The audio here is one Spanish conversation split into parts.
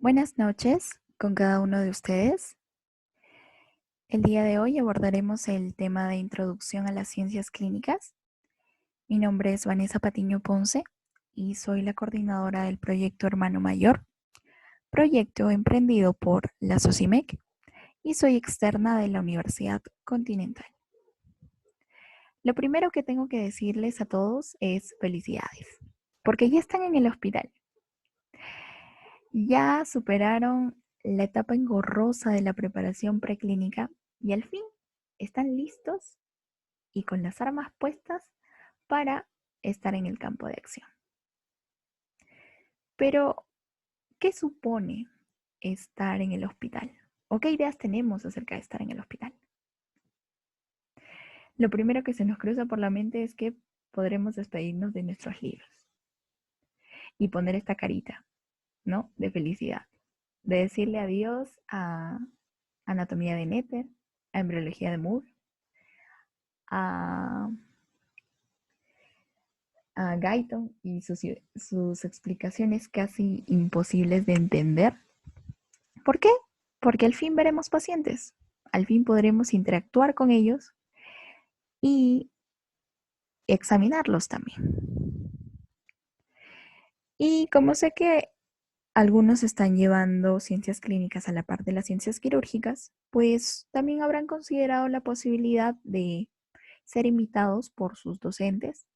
Buenas noches con cada uno de ustedes. El día de hoy abordaremos el tema de introducción a las ciencias clínicas. Mi nombre es Vanessa Patiño Ponce y soy la coordinadora del proyecto Hermano Mayor, proyecto emprendido por la SOCIMEC y soy externa de la Universidad Continental. Lo primero que tengo que decirles a todos es felicidades, porque ya están en el hospital. Ya superaron la etapa engorrosa de la preparación preclínica y al fin están listos y con las armas puestas para estar en el campo de acción. Pero, ¿qué supone estar en el hospital? ¿O qué ideas tenemos acerca de estar en el hospital? Lo primero que se nos cruza por la mente es que podremos despedirnos de nuestros libros y poner esta carita, ¿no? De felicidad, de decirle adiós a anatomía de Netter, a embriología de Moore, a Guyton y sus explicaciones casi imposibles de entender. ¿Por qué? Porque al fin veremos pacientes, al fin podremos interactuar con ellos y examinarlos también. Y como sé que algunos están llevando ciencias clínicas a la par de las ciencias quirúrgicas, pues también habrán considerado la posibilidad de ser invitados por sus docentes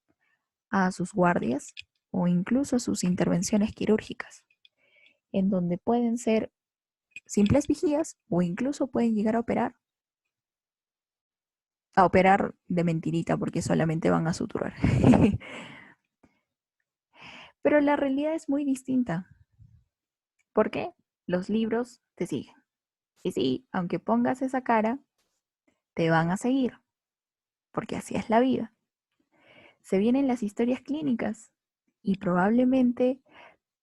a sus guardias o incluso a sus intervenciones quirúrgicas, en donde pueden ser simples vigías o incluso pueden llegar a operar de mentirita porque solamente van a suturar. Pero la realidad es muy distinta. ¿Por qué? Los libros te siguen. Y sí, aunque pongas esa cara, te van a seguir, porque así es la vida. Se vienen las historias clínicas y probablemente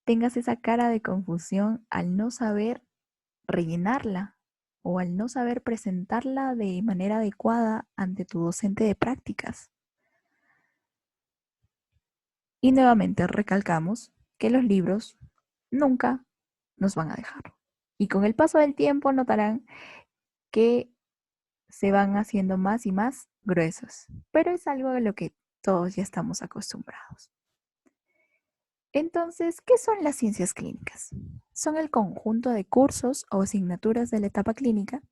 tengas esa cara de confusión al no saber rellenarla o al no saber presentarla de manera adecuada ante tu docente de prácticas. Y nuevamente recalcamos que los libros nunca nos van a dejar. Y con el paso del tiempo notarán que se van haciendo más y más gruesos, pero es algo a lo que todos ya estamos acostumbrados. Entonces, ¿qué son las ciencias clínicas? Son el conjunto de cursos o asignaturas de la etapa clínica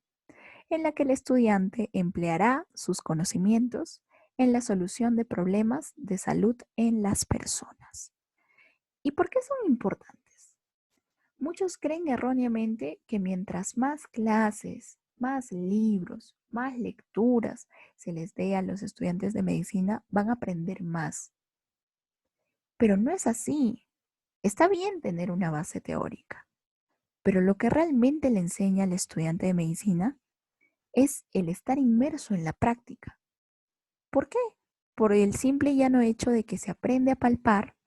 en la que el estudiante empleará sus conocimientos en la solución de problemas de salud en las personas. ¿Y por qué son importantes? Muchos creen erróneamente que mientras más clases, más libros, más lecturas se les dé a los estudiantes de medicina, van a aprender más. Pero no es así. Está bien tener una base teórica, pero lo que realmente le enseña al estudiante de medicina es el estar inmerso en la práctica. ¿Por qué? Por el simple y llano hecho de que se aprende a palpar,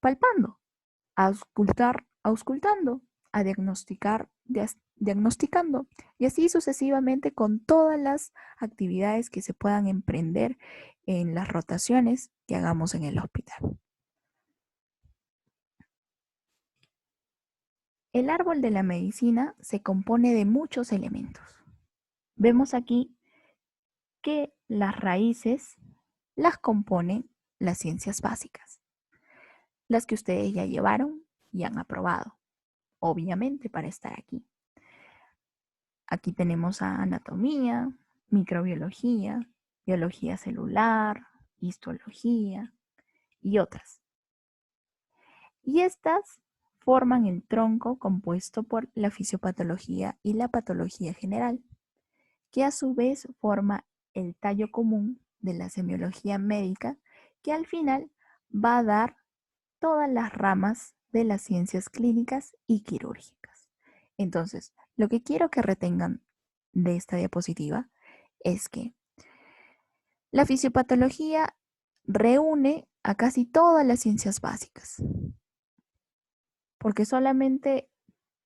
palpando, a auscultar, auscultando, a diagnosticar, diagnosticando, y así sucesivamente con todas las actividades que se puedan emprender en las rotaciones que hagamos en el hospital. El árbol de la medicina se compone de muchos elementos. Vemos aquí que las raíces las componen las ciencias básicas, las que ustedes ya llevaron y han aprobado, obviamente para estar aquí. Aquí tenemos a anatomía, microbiología, biología celular, histología y otras. Y estas forman el tronco compuesto por la fisiopatología y la patología general, que a su vez forma el tallo común de la semiología médica, que al final va a dar todas las ramas de las ciencias clínicas y quirúrgicas. Entonces, lo que quiero que retengan de esta diapositiva es que la fisiopatología reúne a casi todas las ciencias básicas, porque solamente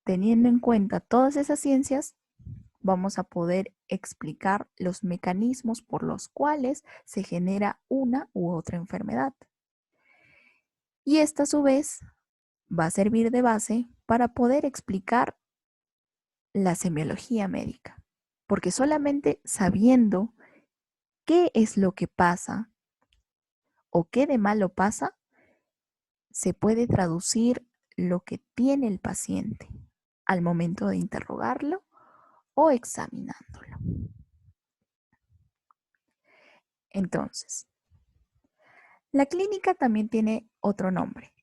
teniendo en cuenta todas esas ciencias vamos a poder explicar los mecanismos por los cuales se genera una u otra enfermedad. Y esta a su vez va a servir de base para poder explicar la semiología médica, porque solamente sabiendo qué es lo que pasa o qué de malo pasa, se puede traducir lo que tiene el paciente al momento de interrogarlo o examinándolo. Entonces, la clínica también tiene otro nombre,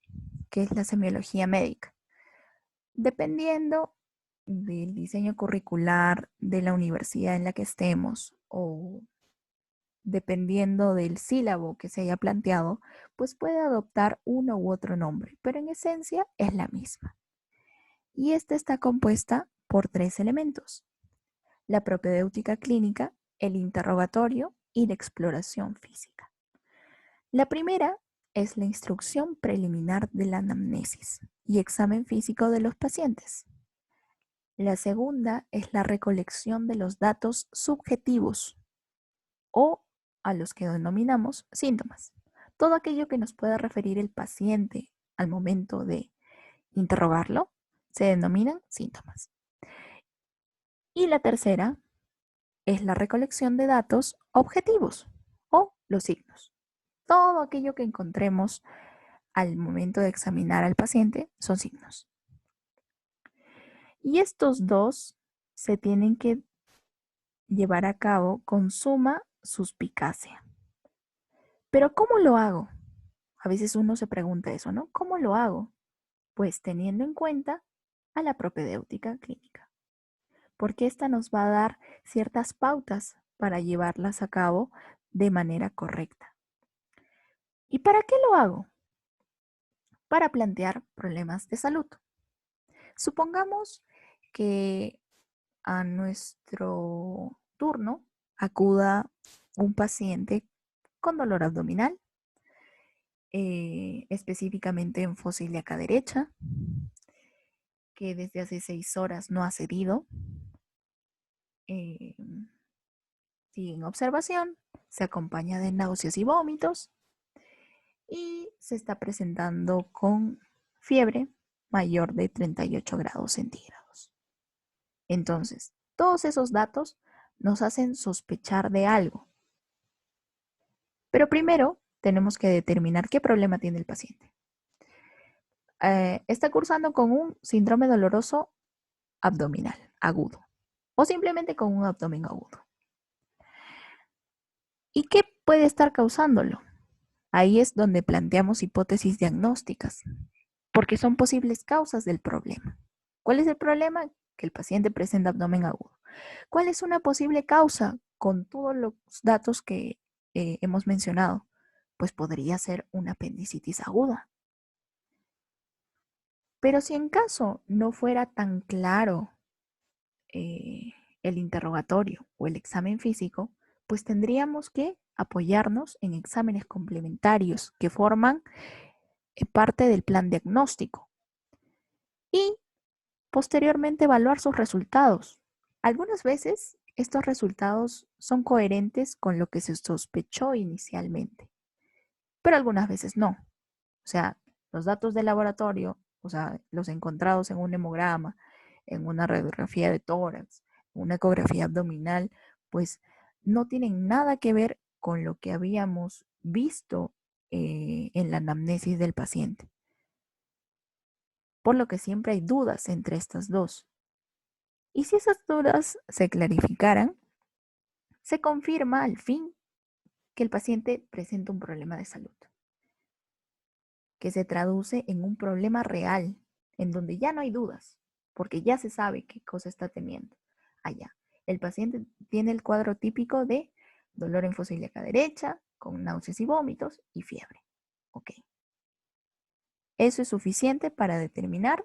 que es la semiología médica. Dependiendo del diseño curricular de la universidad en la que estemos o dependiendo del sílabo que se haya planteado, pues puede adoptar uno u otro nombre, pero en esencia es la misma. Y esta está compuesta por 3 elementos: la propedéutica clínica, el interrogatorio y la exploración física. La primera es la instrucción preliminar de la anamnesis y examen físico de los pacientes. La segunda es la recolección de los datos subjetivos o a los que denominamos síntomas. Todo aquello que nos pueda referir el paciente al momento de interrogarlo se denominan síntomas. Y la tercera es la recolección de datos objetivos o los signos. Todo aquello que encontremos al momento de examinar al paciente son signos. Y estos dos se tienen que llevar a cabo con suma suspicacia. Pero ¿cómo lo hago? A veces uno se pregunta eso, ¿no? ¿Cómo lo hago? Pues teniendo en cuenta a la propedéutica clínica, porque esta nos va a dar ciertas pautas para llevarlas a cabo de manera correcta. ¿Y para qué lo hago? Para plantear problemas de salud. Supongamos que a nuestro turno acuda un paciente con dolor abdominal, específicamente en fosa ilíaca derecha, que desde hace 6 horas no ha cedido, sigue en observación, se acompaña de náuseas y vómitos y se está presentando con fiebre mayor de 38 grados centígrados. Entonces, todos esos datos nos hacen sospechar de algo. Pero primero tenemos que determinar qué problema tiene el paciente. Está cursando con un síndrome doloroso abdominal agudo o simplemente con un abdomen agudo. ¿Y qué puede estar causándolo? Ahí es donde planteamos hipótesis diagnósticas, porque son posibles causas del problema. ¿Cuál es el problema? Que el paciente presenta abdomen agudo. ¿Cuál es una posible causa con todos los datos que hemos mencionado? Pues podría ser una apendicitis aguda. Pero si en caso no fuera tan claro el interrogatorio o el examen físico, pues tendríamos que apoyarnos en exámenes complementarios que forman parte del plan diagnóstico y posteriormente evaluar sus resultados. Algunas veces estos resultados son coherentes con lo que se sospechó inicialmente, pero algunas veces no. O sea, los datos de laboratorio, o sea, los encontrados en un hemograma, en una radiografía de tórax, una ecografía abdominal, pues no tienen nada que ver con lo que habíamos visto en la anamnesis del paciente. Por lo que siempre hay dudas entre estas dos. Y si esas dudas se clarificaran, se confirma al fin que el paciente presenta un problema de salud, que se traduce en un problema real, en donde ya no hay dudas, porque ya se sabe qué cosa está teniendo allá. El paciente tiene el cuadro típico de dolor en fosa ilíaca derecha, con náuseas y vómitos y fiebre. Ok. Eso es suficiente para determinar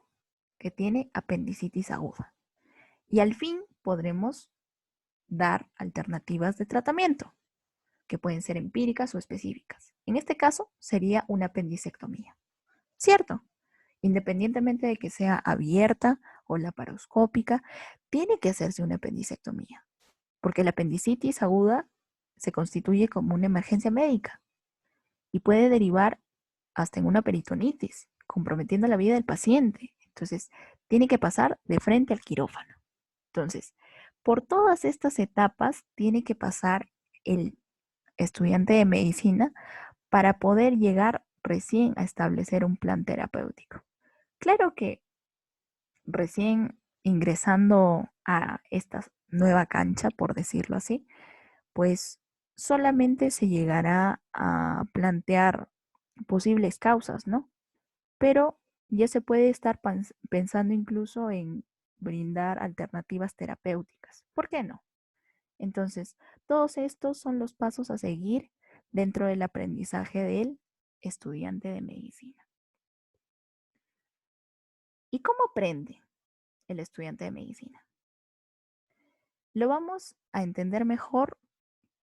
que tiene apendicitis aguda. Y al fin podremos dar alternativas de tratamiento, que pueden ser empíricas o específicas. En este caso sería una apendicectomía. ¿Cierto? Independientemente de que sea abierta o laparoscópica, tiene que hacerse una apendicectomía, porque la apendicitis aguda se constituye como una emergencia médica y puede derivar hasta en una peritonitis, comprometiendo la vida del paciente. Entonces, tiene que pasar de frente al quirófano. Entonces, por todas estas etapas tiene que pasar el estudiante de medicina para poder llegar recién a establecer un plan terapéutico. Claro que recién ingresando a esta nueva cancha, por decirlo así, pues solamente se llegará a plantear posibles causas, ¿no? Pero ya se puede estar pensando incluso en brindar alternativas terapéuticas. ¿Por qué no? Entonces, todos estos son los pasos a seguir dentro del aprendizaje del estudiante de medicina. ¿Y cómo aprende el estudiante de medicina? Lo vamos a entender mejor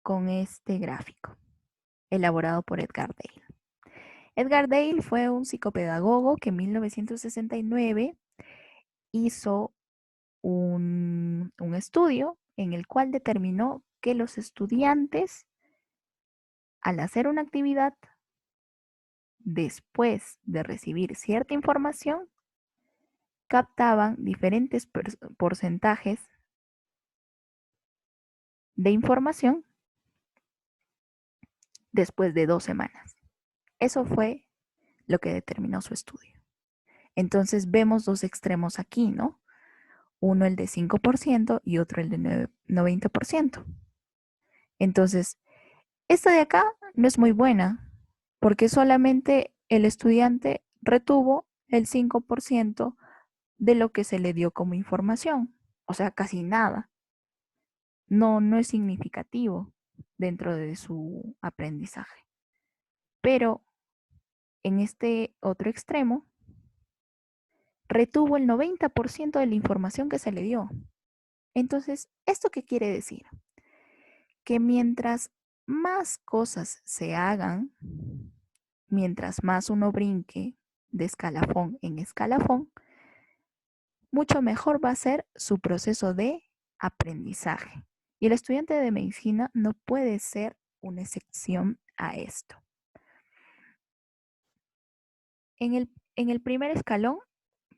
con este gráfico, elaborado por Edgar Dale. Edgar Dale fue un psicopedagogo que en 1969 hizo un estudio en el cual determinó que los estudiantes, al hacer una actividad, después de recibir cierta información, captaban diferentes porcentajes de información después de 2 semanas. Eso fue lo que determinó su estudio. Entonces vemos dos extremos aquí, ¿no? Uno el de 5% y otro el de 90%. Entonces, esta de acá no es muy buena porque solamente el estudiante retuvo el 5% de lo que se le dio como información, o sea, casi nada. No es significativo dentro de su aprendizaje. Pero en este otro extremo, retuvo el 90% de la información que se le dio. Entonces, ¿esto qué quiere decir? Que mientras más cosas se hagan, mientras más uno brinque de escalafón en escalafón, mucho mejor va a ser su proceso de aprendizaje. Y el estudiante de medicina no puede ser una excepción a esto. En el primer escalón,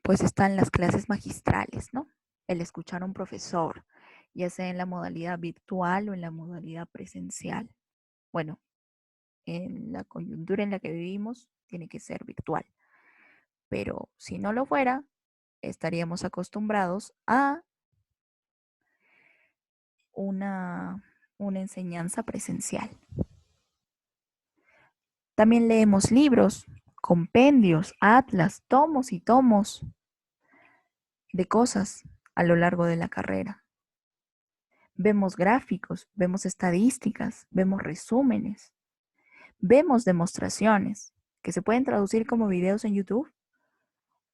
pues están las clases magistrales, ¿no? El escuchar a un profesor, ya sea en la modalidad virtual o en la modalidad presencial. Bueno, en la coyuntura en la que vivimos, tiene que ser virtual. Pero si no lo fuera, estaríamos acostumbrados a una enseñanza presencial. También leemos libros, compendios, atlas, tomos y tomos de cosas a lo largo de la carrera. Vemos gráficos, vemos estadísticas, vemos resúmenes, vemos demostraciones que se pueden traducir como videos en YouTube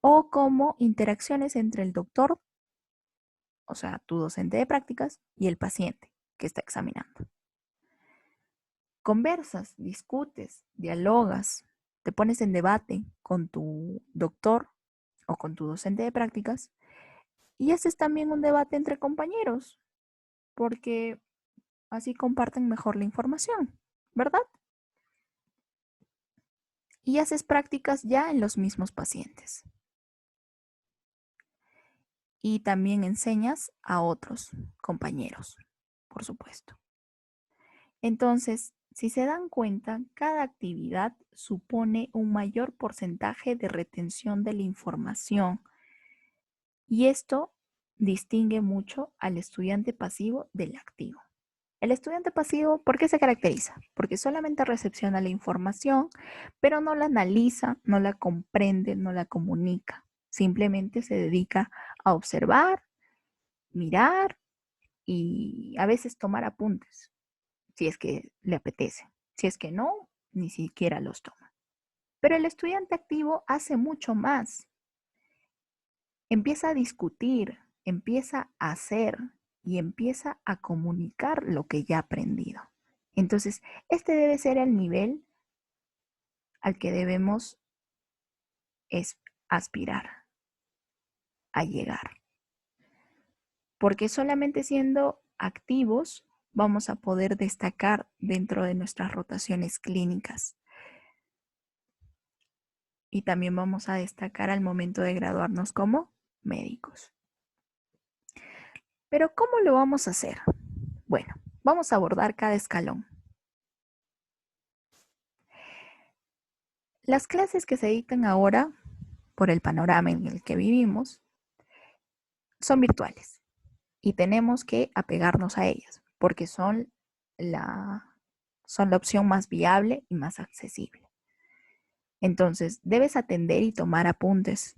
o como interacciones entre el doctor, o sea, tu docente de prácticas, y el paciente que está examinando. Conversas, discutes, dialogas, te pones en debate con tu doctor o con tu docente de prácticas y haces también un debate entre compañeros, porque así comparten mejor la información, ¿verdad? Y haces prácticas ya en los mismos pacientes. Y también enseñas a otros compañeros, por supuesto. Entonces, si se dan cuenta, cada actividad supone un mayor porcentaje de retención de la información y esto distingue mucho al estudiante pasivo del activo. El estudiante pasivo, ¿por qué se caracteriza? Porque solamente recepciona la información, pero no la analiza, no la comprende, no la comunica. Simplemente se dedica a observar, mirar y a veces tomar apuntes, si es que le apetece. Si es que no, ni siquiera los toma. Pero el estudiante activo hace mucho más. Empieza a discutir, empieza a hacer y empieza a comunicar lo que ya ha aprendido. Entonces, este debe ser el nivel al que debemos aspirar a llegar. Porque solamente siendo activos vamos a poder destacar dentro de nuestras rotaciones clínicas. Y también vamos a destacar al momento de graduarnos como médicos. Pero ¿cómo lo vamos a hacer? Bueno, vamos a abordar cada escalón. Las clases que se dictan ahora, por el panorama en el que vivimos, son virtuales y tenemos que apegarnos a ellas porque son la opción más viable y más accesible. Entonces, debes atender y tomar apuntes.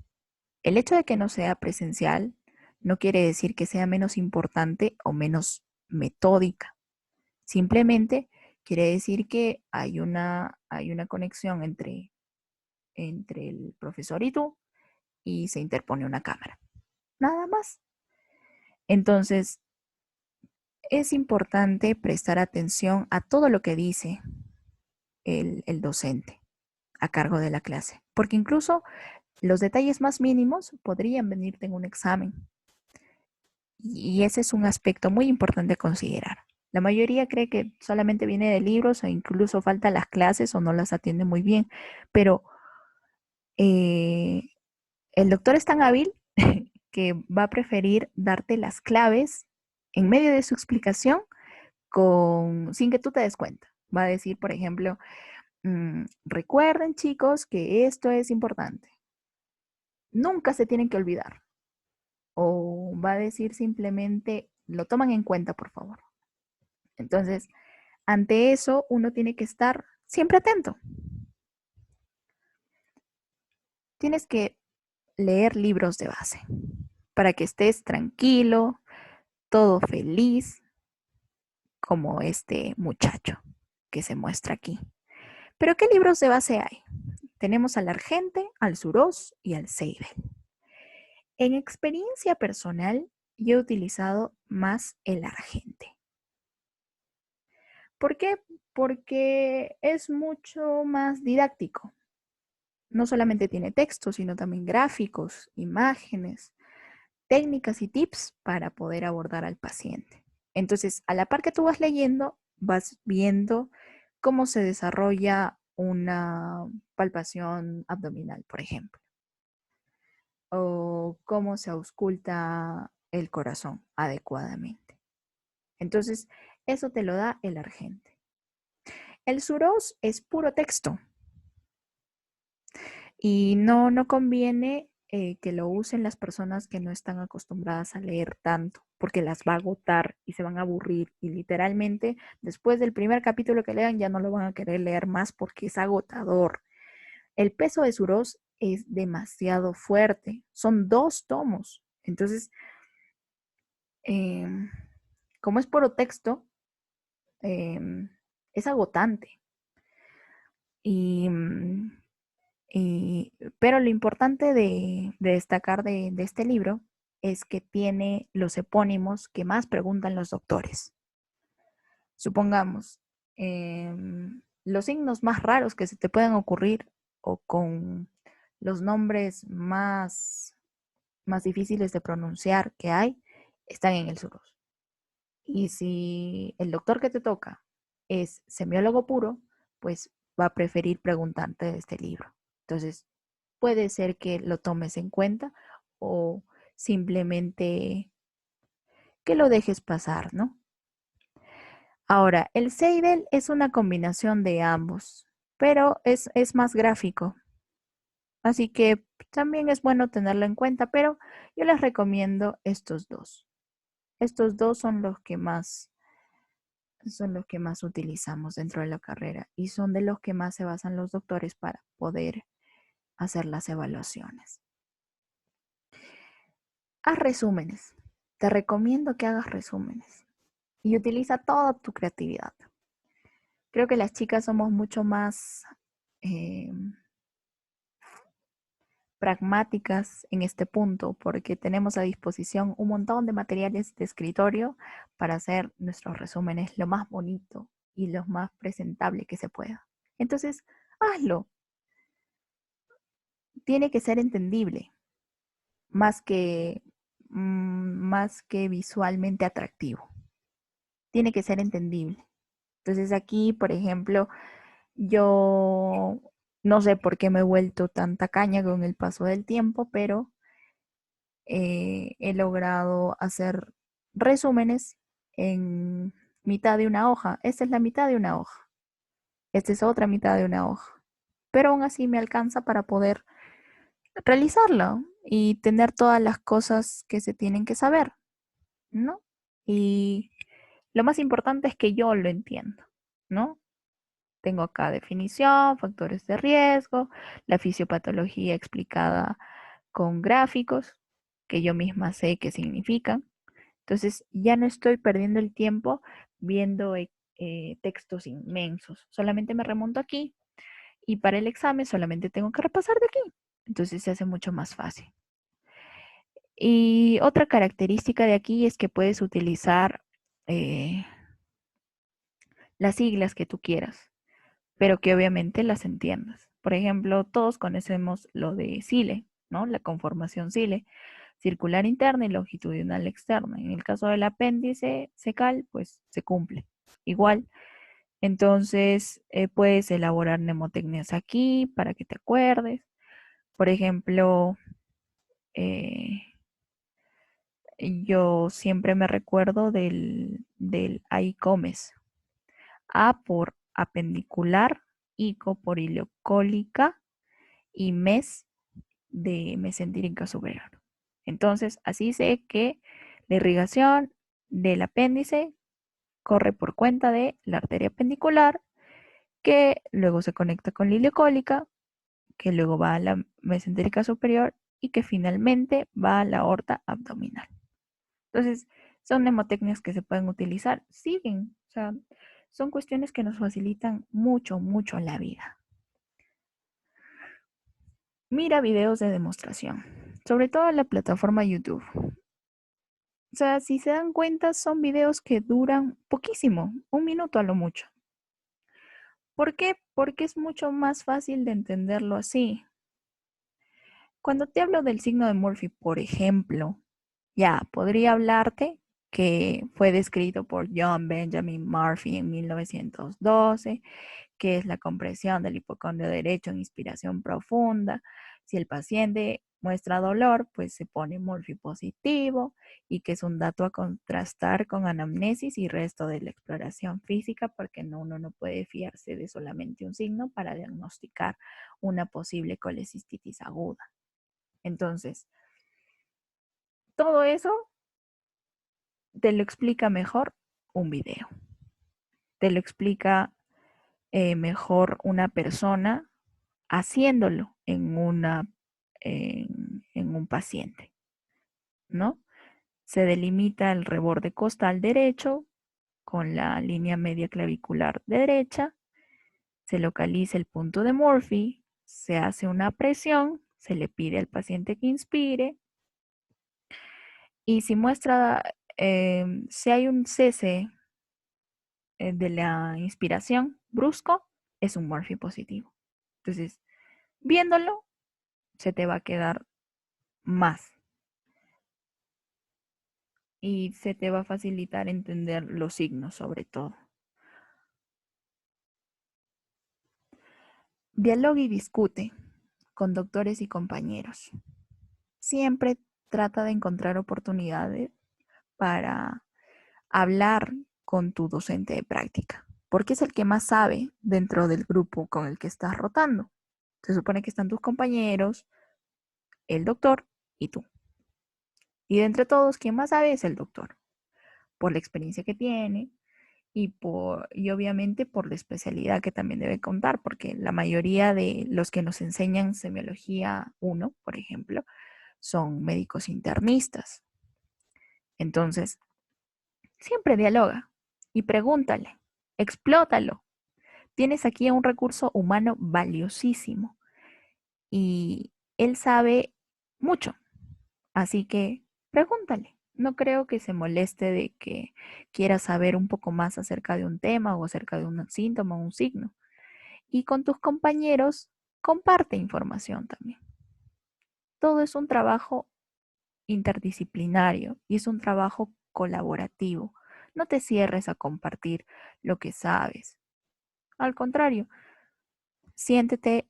El hecho de que no sea presencial no quiere decir que sea menos importante o menos metódica. Simplemente quiere decir que hay una conexión entre el profesor y tú y se interpone una cámara. Nada más. Entonces, es importante prestar atención a todo lo que dice el docente a cargo de la clase, porque incluso los detalles más mínimos podrían venirte en un examen. Y ese es un aspecto muy importante a considerar. La mayoría cree que solamente viene de libros o incluso falta las clases o no las atiende muy bien, pero el doctor es tan hábil que va a preferir darte las claves en medio de su explicación sin que tú te des cuenta. Va a decir, por ejemplo, recuerden chicos que esto es importante. Nunca se tienen que olvidar. O va a decir simplemente, lo toman en cuenta, por favor. Entonces, ante eso, uno tiene que estar siempre atento. Tienes que leer libros de base para que estés tranquilo, todo feliz, como este muchacho que se muestra aquí. Pero ¿qué libros de base hay? Tenemos al Argente, al Surós y al Seibel. En experiencia personal, yo he utilizado más el Argente. ¿Por qué? Porque es mucho más didáctico. No solamente tiene texto, sino también gráficos, imágenes, técnicas y tips para poder abordar al paciente. Entonces, a la par que tú vas leyendo, vas viendo cómo se desarrolla una palpación abdominal, por ejemplo, o cómo se ausculta el corazón adecuadamente. Entonces, eso te lo da el Argente. El Surós es puro texto y no conviene que lo usen las personas que no están acostumbradas a leer tanto, porque las va a agotar y se van a aburrir y literalmente después del primer capítulo que lean ya no lo van a querer leer más porque es agotador. El peso de Surós es demasiado fuerte, son 2 tomos, entonces como es puro texto, es agotante. Y, pero lo importante de destacar de este libro es que tiene los epónimos que más preguntan los doctores. Supongamos, los signos más raros que se te puedan ocurrir o con los nombres más difíciles de pronunciar que hay, están en el Surós. Y si el doctor que te toca es semiólogo puro, pues va a preferir preguntarte de este libro. Entonces, puede ser que lo tomes en cuenta o simplemente que lo dejes pasar, ¿no? Ahora, el Seidel es una combinación de ambos, pero es más gráfico. Así que también es bueno tenerlo en cuenta, pero yo les recomiendo estos dos. Estos dos son los que más utilizamos dentro de la carrera y son de los que más se basan los doctores para poder hacer las evaluaciones. Haz resúmenes. Te recomiendo que hagas resúmenes y utiliza toda tu creatividad. Creo que las chicas somos mucho más pragmáticas en este punto porque tenemos a disposición un montón de materiales de escritorio para hacer nuestros resúmenes lo más bonito y lo más presentable que se pueda. Entonces, hazlo. Tiene que ser entendible más que, más que visualmente atractivo. Tiene que ser entendible. Entonces aquí, por ejemplo, yo no sé por qué me he vuelto tan tacaña con el paso del tiempo, pero he logrado hacer resúmenes en mitad de una hoja. Esta es la mitad de una hoja. Esta es otra mitad de una hoja. Pero aún así me alcanza para poder realizarlo y tener todas las cosas que se tienen que saber, ¿no? Y lo más importante es que yo lo entiendo, ¿no? Tengo acá definición, factores de riesgo, la fisiopatología explicada con gráficos que yo misma sé qué significan. Entonces ya no estoy perdiendo el tiempo viendo textos inmensos. Solamente me remonto aquí y para el examen solamente tengo que repasar de aquí. Entonces se hace mucho más fácil. Y otra característica de aquí es que puedes utilizar eh, las siglas que tú quieras, pero que obviamente las entiendas. Por ejemplo, todos conocemos lo de SILE, ¿no? La conformación SILE, circular interna y longitudinal externa. En el caso del apéndice secal, pues se cumple. Igual, entonces puedes elaborar mnemotecnias aquí para que te acuerdes. Por ejemplo, eh, yo siempre me recuerdo del AICOMES. A por apendicular, ICO por ileocólica y MES de mesentérica superior. Entonces, así sé que la irrigación del apéndice corre por cuenta de la arteria apendicular, que luego se conecta con la ileocólica, que luego va a la mesentérica superior y que finalmente va a la aorta abdominal. Entonces, son mnemotecnias que se pueden utilizar, siguen, o sea, son cuestiones que nos facilitan mucho, mucho la vida. Mira videos de demostración, sobre todo en la plataforma YouTube. O sea, si se dan cuenta, son videos que duran poquísimo, 1 minuto a lo mucho. ¿Por qué? Porque es mucho más fácil de entenderlo así. Cuando te hablo del signo de Murphy, por ejemplo, ya podría hablarte que fue descrito por John Benjamin Murphy en 1912, que es la compresión del hipocondrio derecho en inspiración profunda. Si el paciente muestra dolor, pues se pone Murphy positivo y que es un dato a contrastar con anamnesis y resto de la exploración física, porque uno no puede fiarse de solamente un signo para diagnosticar una posible colecistitis aguda. Entonces, todo eso te lo explica mejor un video. Te lo explica mejor una persona haciéndolo en un paciente, ¿no? Se delimita el reborde costal derecho con la línea media clavicular derecha, se localiza el punto de Murphy, se hace una presión, se le pide al paciente que inspire y si muestra, si hay un cese de la inspiración brusco, es un Murphy positivo. Entonces, viéndolo, se te va a quedar más y se te va a facilitar entender los signos sobre todo. Dialoga y discute con doctores y compañeros. Siempre trata de encontrar oportunidades para hablar con tu docente de práctica, porque es el que más sabe dentro del grupo con el que estás rotando. Se supone que están tus compañeros, el doctor y tú. Y de entre todos, quien más sabe es el doctor, por la experiencia que tiene y obviamente por la especialidad que también debe contar, porque la mayoría de los que nos enseñan semiología 1, por ejemplo, son médicos internistas. Entonces, siempre dialoga y pregúntale, explótalo. Tienes aquí un recurso humano valiosísimo y él sabe mucho, así que pregúntale. No creo que se moleste de que quiera saber un poco más acerca de un tema o acerca de un síntoma o un signo. Y con tus compañeros comparte información también. Todo es un trabajo interdisciplinario y es un trabajo colaborativo. No te cierres a compartir lo que sabes. Al contrario, siéntete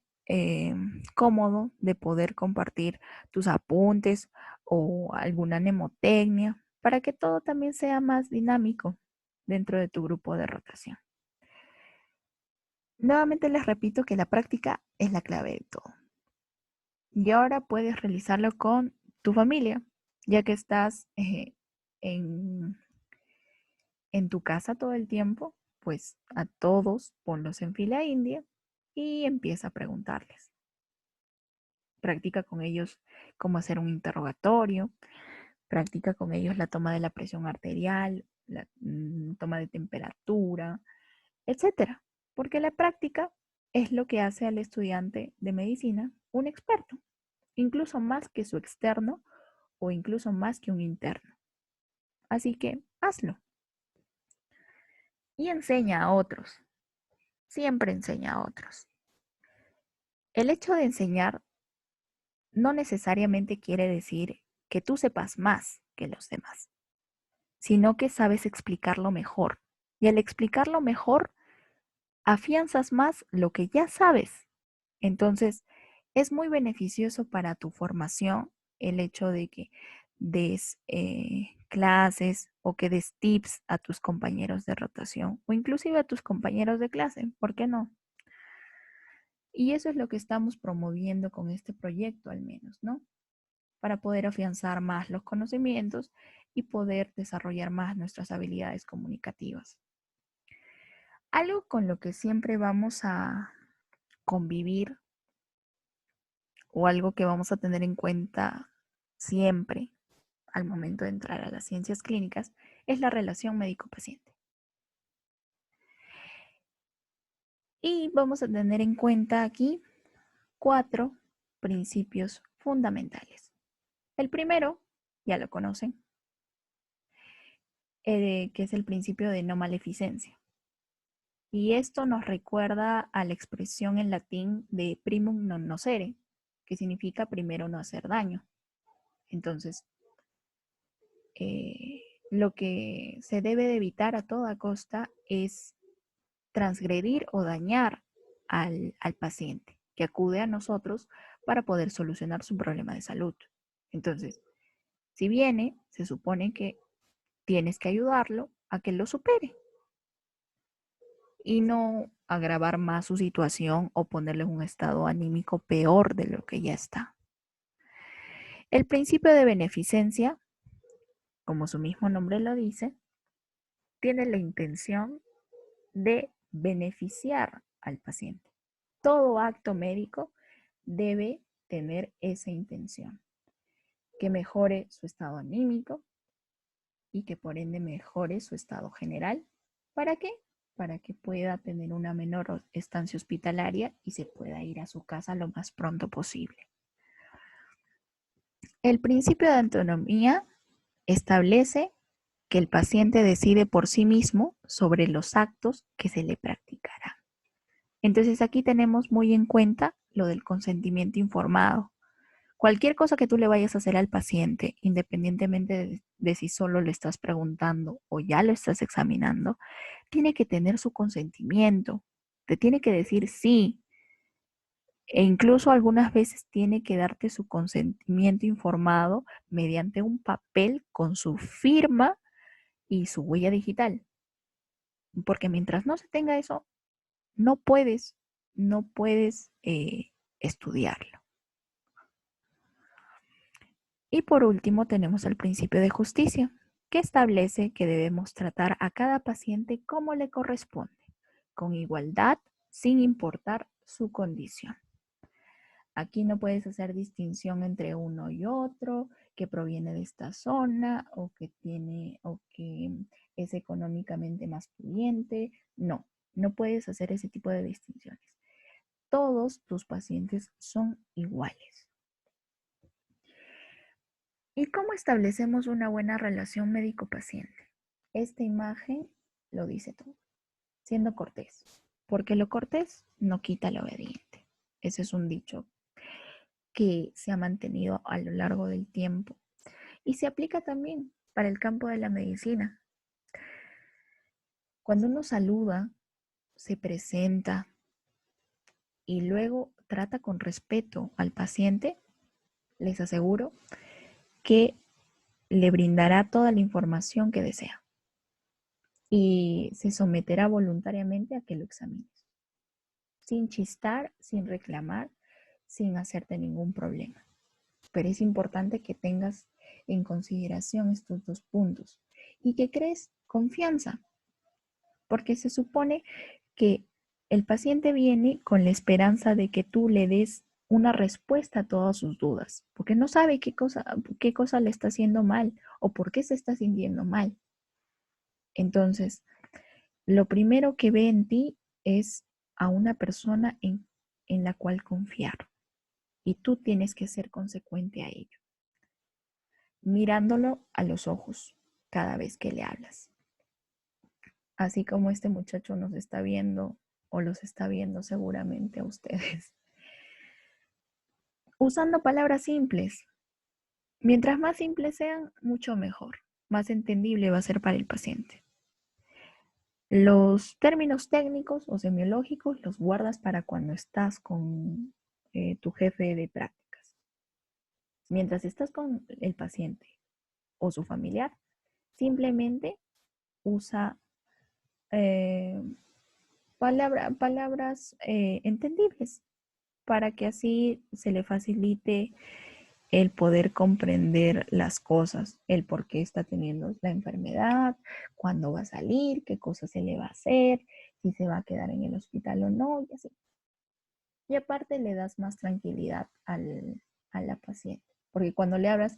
cómodo de poder compartir tus apuntes o alguna mnemotecnia para que todo también sea más dinámico dentro de tu grupo de rotación. Nuevamente les repito que la práctica es la clave de todo. Y ahora puedes realizarlo con tu familia, ya que estás en, en tu casa todo el tiempo, pues a todos ponlos en fila india y empieza a preguntarles. Practica con ellos cómo hacer un interrogatorio, practica con ellos la toma de la presión arterial, la toma de temperatura, etcétera. Porque la práctica es lo que hace al estudiante de medicina un experto, incluso más que su externo o incluso más que un interno. Así que hazlo. Y enseña a otros. Siempre enseña a otros. El hecho de enseñar no necesariamente quiere decir que tú sepas más que los demás, sino que sabes explicarlo mejor. Y al explicarlo mejor, afianzas más lo que ya sabes. Entonces, es muy beneficioso para tu formación el hecho de que des clases o que des tips a tus compañeros de rotación o inclusive a tus compañeros de clase, ¿por qué no? Y eso es lo que estamos promoviendo con este proyecto al menos, ¿no? Para poder afianzar más los conocimientos y poder desarrollar más nuestras habilidades comunicativas. Algo con lo que siempre vamos a convivir o algo que vamos a tener en cuenta siempre al momento de entrar a las ciencias clínicas es la relación médico-paciente. Y vamos a tener en cuenta aquí 4 principios fundamentales. El primero, ya lo conocen, que es el principio de no maleficencia. Y esto nos recuerda a la expresión en latín de primum non nocere, que significa primero no hacer daño. Entonces, lo que se debe de evitar a toda costa es transgredir o dañar al paciente que acude a nosotros para poder solucionar su problema de salud. Entonces, si viene, se supone que tienes que ayudarlo a que lo supere y no agravar más su situación o ponerle en un estado anímico peor de lo que ya está. El principio de beneficencia, como su mismo nombre lo dice, tiene la intención de beneficiar al paciente. Todo acto médico debe tener esa intención, que mejore su estado anímico y que por ende mejore su estado general. ¿Para qué? Para que pueda tener una menor estancia hospitalaria y se pueda ir a su casa lo más pronto posible. El principio de autonomía establece que el paciente decide por sí mismo sobre los actos que se le practicarán. Entonces aquí tenemos muy en cuenta lo del consentimiento informado. Cualquier cosa que tú le vayas a hacer al paciente, independientemente de si solo le estás preguntando o ya lo estás examinando, tiene que tener su consentimiento. Te tiene que decir sí. E incluso algunas veces tiene que darte su consentimiento informado mediante un papel con su firma y su huella digital. Porque mientras no se tenga eso, no puedes estudiarlo. Y por último tenemos el principio de justicia, que establece que debemos tratar a cada paciente como le corresponde, con igualdad, sin importar su condición. Aquí no puedes hacer distinción entre uno y otro, que proviene de esta zona o que es económicamente más pudiente. No, no puedes hacer ese tipo de distinciones. Todos tus pacientes son iguales. ¿Y cómo establecemos una buena relación médico-paciente? Esta imagen lo dice todo, siendo cortés, porque lo cortés no quita lo obediente. Ese es un dicho que se ha mantenido a lo largo del tiempo y se aplica también para el campo de la medicina. Cuando uno saluda, se presenta y luego trata con respeto al paciente, les aseguro que le brindará toda la información que desea y se someterá voluntariamente a que lo examines, sin chistar, sin reclamar, sin hacerte ningún problema. Pero es importante que tengas en consideración estos dos puntos y que crees confianza, porque se supone que el paciente viene con la esperanza de que tú le des una respuesta a todas sus dudas, porque no sabe qué cosa le está haciendo mal o por qué se está sintiendo mal. Entonces, lo primero que ve en ti es a una persona en la cual confiar y tú tienes que ser consecuente a ello, mirándolo a los ojos cada vez que le hablas. Así como este muchacho nos está viendo o los está viendo seguramente a ustedes. Usando palabras simples. Mientras más simples sean, mucho mejor. Más entendible va a ser para el paciente. Los términos técnicos o semiológicos los guardas para cuando estás con tu jefe de prácticas. Mientras estás con el paciente o su familiar, simplemente usa palabras entendibles para que así se le facilite el poder comprender las cosas, el por qué está teniendo la enfermedad, cuándo va a salir, qué cosas se le va a hacer, si se va a quedar en el hospital o no, y así. Y aparte le das más tranquilidad a la paciente. Porque cuando le hablas,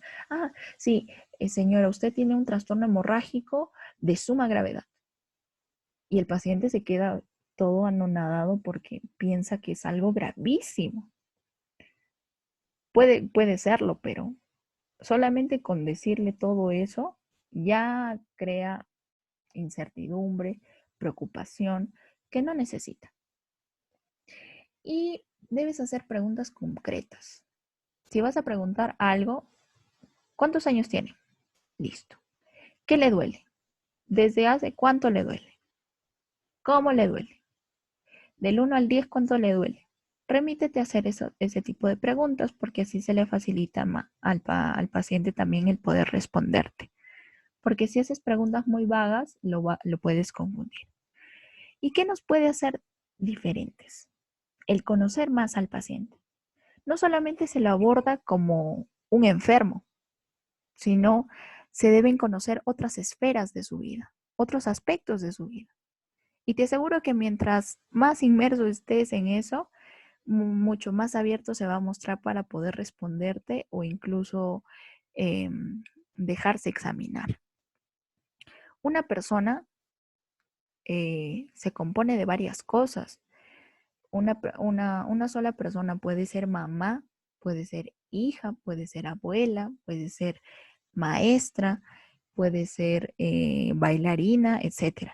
sí, señora, usted tiene un trastorno hemorrágico de suma gravedad. Y el paciente se queda todo anonadado porque piensa que es algo gravísimo. Puede serlo, pero solamente con decirle todo eso ya crea incertidumbre, preocupación que no necesita. Y debes hacer preguntas concretas. Si vas a preguntar algo, ¿cuántos años tiene? Listo. ¿Qué le duele? ¿Desde hace cuánto le duele? ¿Cómo le duele? Del 1 al 10, ¿cuánto le duele? Remítete a hacer ese tipo de preguntas porque así se le facilita al paciente también el poder responderte. Porque si haces preguntas muy vagas, lo puedes confundir. ¿Y qué nos puede hacer diferentes? El conocer más al paciente. No solamente se lo aborda como un enfermo, sino se deben conocer otras esferas de su vida, otros aspectos de su vida. Y te aseguro que mientras más inmerso estés en eso, mucho más abierto se va a mostrar para poder responderte o incluso dejarse examinar. Una persona se compone de varias cosas. Una sola persona puede ser mamá, puede ser hija, puede ser abuela, puede ser maestra, puede ser bailarina, etc.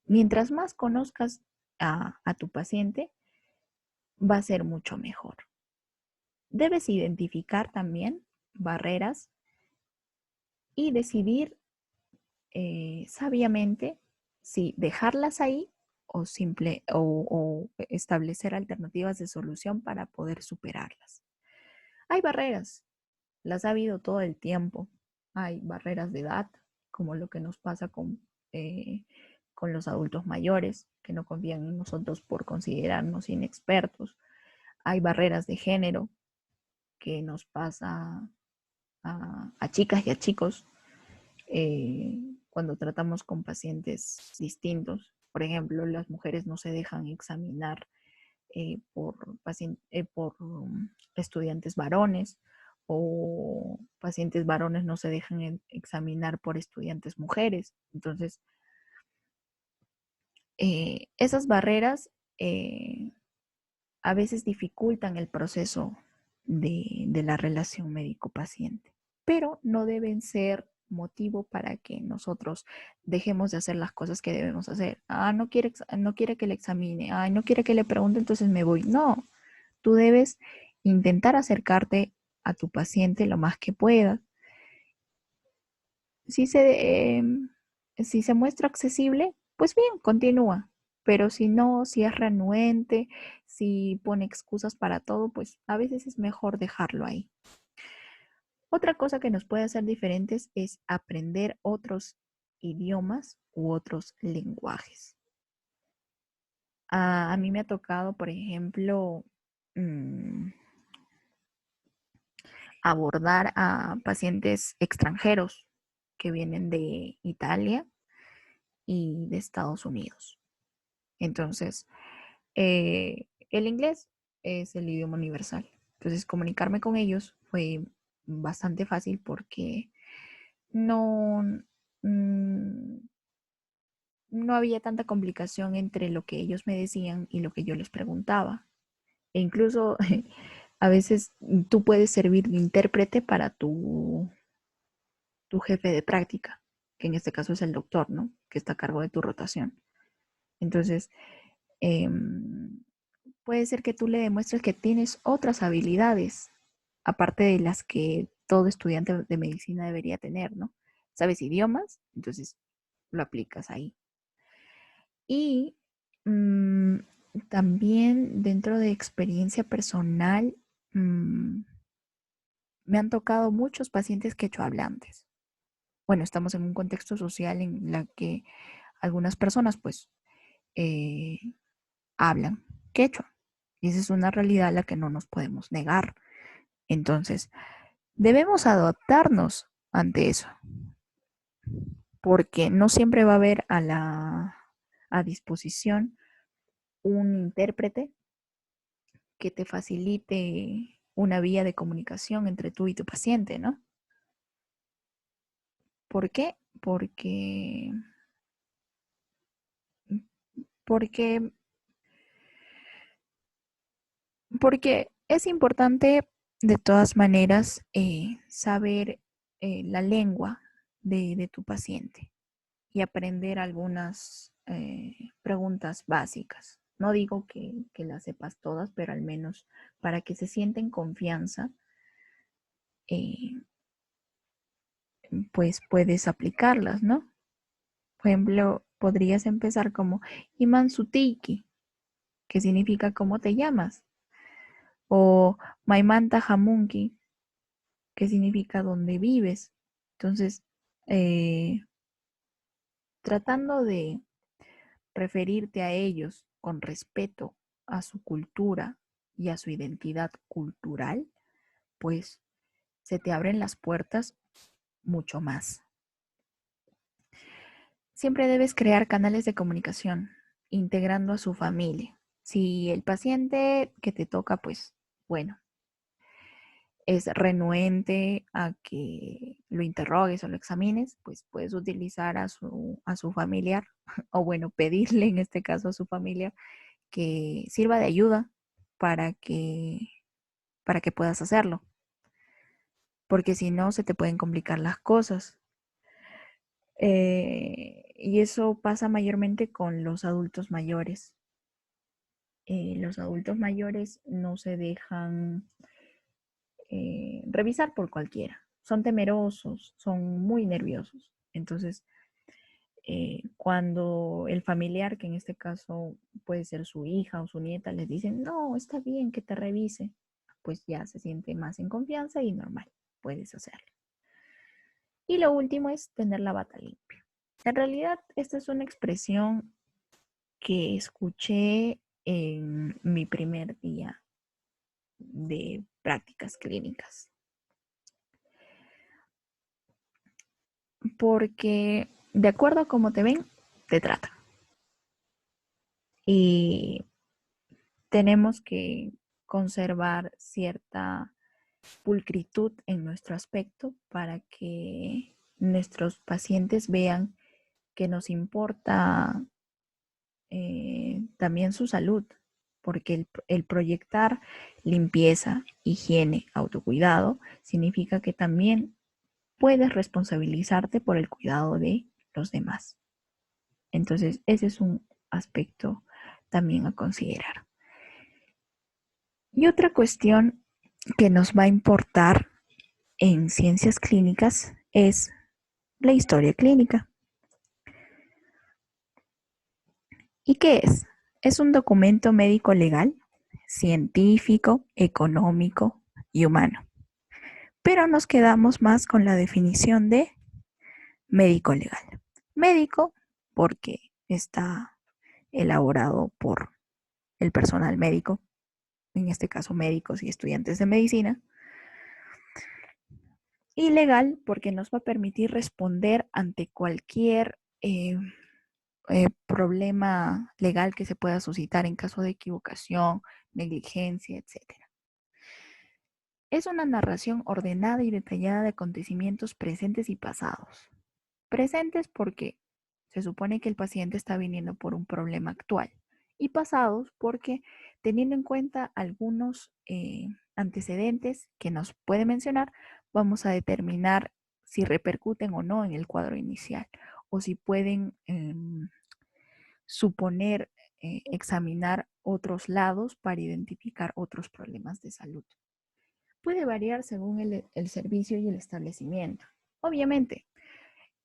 Mientras más conozcas a tu paciente, va a ser mucho mejor. Debes identificar también barreras y decidir sabiamente si dejarlas ahí o establecer alternativas de solución para poder superarlas. Hay barreras, las ha habido todo el tiempo. Hay barreras de edad, como lo que nos pasa con los adultos mayores, que no confían en nosotros por considerarnos inexpertos. Hay barreras de género, que nos pasa a chicas y a chicos cuando tratamos con pacientes distintos. Por ejemplo, las mujeres no se dejan examinar por estudiantes varones o pacientes varones no se dejan examinar por estudiantes mujeres. Entonces, esas barreras a veces dificultan el proceso de la relación médico-paciente, pero no deben ser motivo para que nosotros dejemos de hacer las cosas que debemos hacer. No quiere que le examine, no quiere que le pregunte, entonces me voy. No, tú debes intentar acercarte a tu paciente lo más que puedas. Si se muestra accesible, pues bien, continúa. Pero si no, si es renuente, si pone excusas para todo, pues a veces es mejor dejarlo ahí. Otra cosa que nos puede hacer diferentes es aprender otros idiomas u otros lenguajes. A mí me ha tocado, por ejemplo, abordar a pacientes extranjeros que vienen de Italia y de Estados Unidos. Entonces, el inglés es el idioma universal. Entonces, comunicarme con ellos fue bastante fácil porque no, mm, no había tanta complicación entre lo que ellos me decían y lo que yo les preguntaba. E incluso a veces tú puedes servir de intérprete para tu jefe de práctica, que en este caso es el doctor, ¿no? Que está a cargo de tu rotación. Entonces, eh, puede ser que tú le demuestres que tienes otras habilidades, aparte de las que todo estudiante de medicina debería tener, ¿no? ¿Sabes idiomas? Entonces lo aplicas ahí. Y mmm, también dentro de experiencia personal, me han tocado muchos pacientes quechohablantes. Bueno, estamos en un contexto social en la que algunas personas pues eh, hablan quechua. Y esa es una realidad a la que no nos podemos negar. Entonces, debemos adaptarnos ante eso, porque no siempre va a haber a disposición un intérprete que te facilite una vía de comunicación entre tú y tu paciente, ¿no? ¿Por qué? Porque, porque es importante de todas maneras saber la lengua de tu paciente y aprender algunas preguntas básicas. No digo que las sepas todas, pero al menos para que se sienta en confianza, eh, pues puedes aplicarlas, ¿no? Por ejemplo, podrías empezar como Iman Sutiki, que significa ¿cómo te llamas? O Maimanta Hamunki, que significa ¿dónde vives? Entonces, eh, tratando de referirte a ellos con respeto a su cultura y a su identidad cultural, pues se te abren las puertas mucho más. Siempre debes crear canales de comunicación, integrando a su familia. Si el paciente que te toca, pues bueno, es renuente a que lo interrogues o lo examines, pues puedes utilizar a su familiar, o bueno, pedirle en este caso a su familiar que sirva de ayuda para que, para que puedas hacerlo, porque si no se te pueden complicar las cosas. Y eso pasa mayormente con los adultos mayores. Los adultos mayores no se dejan revisar por cualquiera. Son temerosos, son muy nerviosos. Entonces, cuando el familiar, que en este caso puede ser su hija o su nieta, les dicen, no, está bien que te revise, pues ya se siente más en confianza y normal, puedes hacerlo. Y lo último es tener la bata limpia. En realidad, esta es una expresión que escuché en mi primer día de prácticas clínicas. Porque de acuerdo a cómo te ven, te tratan. Y tenemos que conservar cierta pulcritud en nuestro aspecto para que nuestros pacientes vean que nos importa también su salud, porque el proyectar limpieza, higiene, autocuidado, significa que también puedes responsabilizarte por el cuidado de los demás. Entonces, ese es un aspecto también a considerar. Y otra cuestión que nos va a importar en ciencias clínicas es la historia clínica. ¿Y qué es? Es un documento médico legal, científico, económico y humano pero nos quedamos más con la definición de médico legal. Médico porque está elaborado por el personal médico, en este caso médicos y estudiantes de medicina, y legal porque nos va a permitir responder ante cualquier problema legal que se pueda suscitar en caso de equivocación, negligencia, etc. Es una narración ordenada y detallada de acontecimientos presentes y pasados. Presentes porque se supone que el paciente está viniendo por un problema actual, y pasados porque, teniendo en cuenta algunos antecedentes que nos puede mencionar, vamos a determinar si repercuten o no en el cuadro inicial o si pueden suponer examinar otros lados para identificar otros problemas de salud. Puede variar según el servicio y el establecimiento. Obviamente,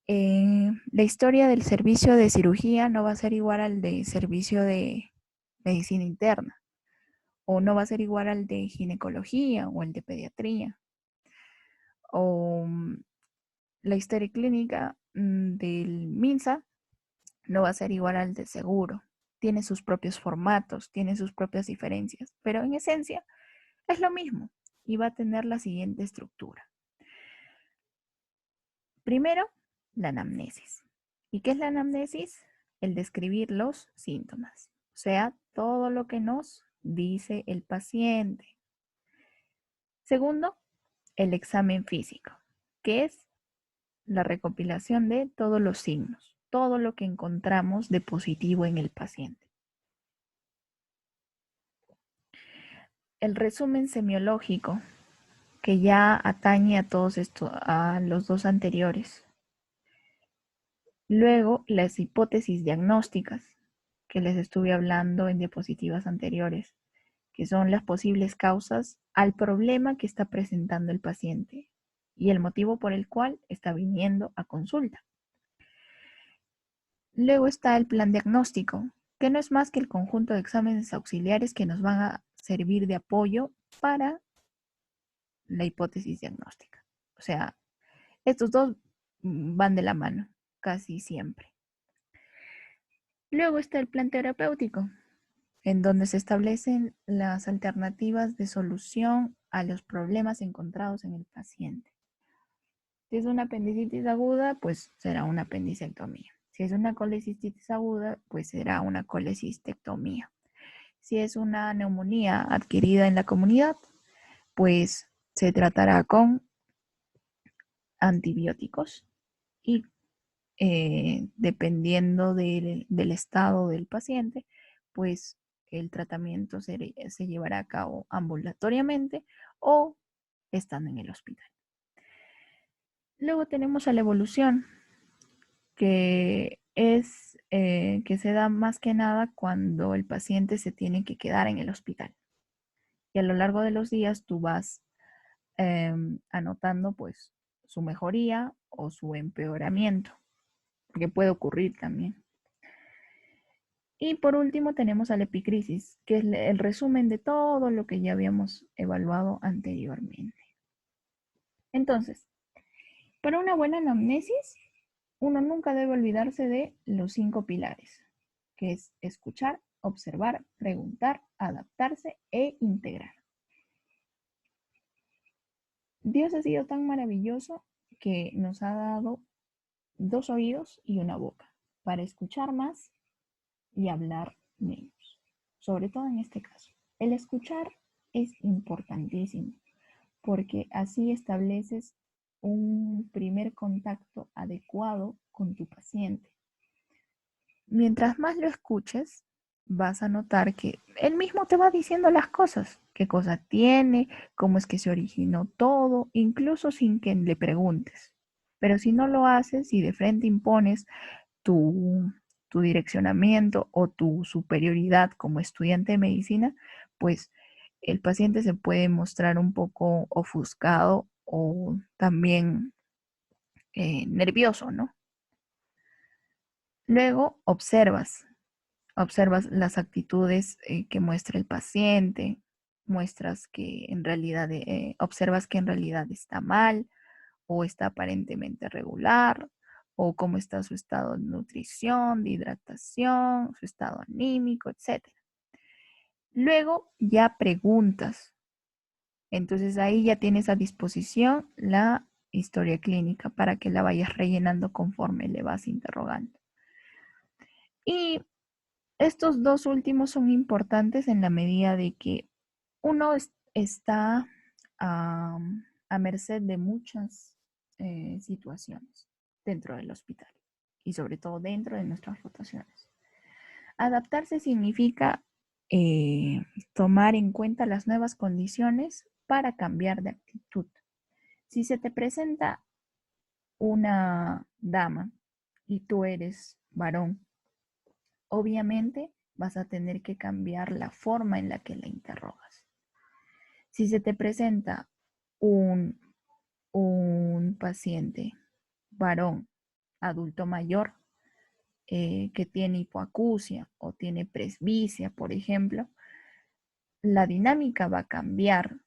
la historia del servicio de cirugía no va a ser igual al de servicio de medicina interna, o no va a ser igual al de ginecología o el de pediatría, o la historia clínica del MINSA no va a ser igual al de seguro. Tiene sus propios formatos, tiene sus propias diferencias, pero en esencia es lo mismo y va a tener la siguiente estructura. Primero, la anamnesis. ¿Y qué es la anamnesis? El describir los síntomas, o sea, todo lo que nos dice el paciente. Segundo, el examen físico, que es la recopilación de todos los signos, todo lo que encontramos de positivo en el paciente. El resumen semiológico, que ya atañe a todos estos, a los dos anteriores. Luego, las hipótesis diagnósticas, que les estuve hablando en diapositivas anteriores, que son las posibles causas al problema que está presentando el paciente y el motivo por el cual está viniendo a consulta. Luego está el plan diagnóstico, que no es más que el conjunto de exámenes auxiliares que nos van a servir de apoyo para la hipótesis diagnóstica. O sea, estos dos van de la mano, casi siempre. Luego está el plan terapéutico, en donde se establecen las alternativas de solución a los problemas encontrados en el paciente. Si es una apendicitis aguda, pues será una apendicectomía. Si es una colecistitis aguda, pues será una colecistectomía. Si es una neumonía adquirida en la comunidad, pues se tratará con antibióticos y dependiendo del estado del paciente, pues el tratamiento se llevará a cabo ambulatoriamente o estando en el hospital. Luego tenemos a la evolución, que es que se da más que nada cuando el paciente se tiene que quedar en el hospital. Y a lo largo de los días tú vas anotando pues su mejoría o su empeoramiento, que puede ocurrir también. Y por último tenemos a la epicrisis, que es el resumen de todo lo que ya habíamos evaluado anteriormente. Entonces, para una buena anamnesis, uno nunca debe olvidarse de los 5 pilares, que es escuchar, observar, preguntar, adaptarse e integrar. Dios ha sido tan maravilloso que nos ha dado 2 oídos y una boca para escuchar más y hablar menos, sobre todo en este caso. El escuchar es importantísimo porque así estableces un primer contacto adecuado con tu paciente. Mientras más lo escuches, vas a notar que él mismo te va diciendo las cosas, qué cosa tiene, cómo es que se originó todo, incluso sin que le preguntes. Pero si no lo haces y de frente impones tu, tu direccionamiento o tu superioridad como estudiante de medicina, pues el paciente se puede mostrar un poco ofuscado o también nervioso, ¿no? Luego observas las actitudes que muestra el paciente, muestras que en realidad, observas que en realidad está mal o está aparentemente regular, o cómo está su estado de nutrición, de hidratación, su estado anímico, etc. Luego ya preguntas. Entonces ahí ya tienes a disposición la historia clínica para que la vayas rellenando conforme le vas interrogando. Y estos dos últimos son importantes en la medida de que uno está a merced de muchas situaciones dentro del hospital y sobre todo dentro de nuestras rotaciones. Adaptarse significa tomar en cuenta las nuevas condiciones para cambiar de actitud. Si se te presenta una dama y tú eres varón, obviamente vas a tener que cambiar la forma en la que la interrogas. Si se te presenta un paciente varón, adulto mayor, que tiene hipoacusia o tiene presbicia, por ejemplo, la dinámica va a cambiar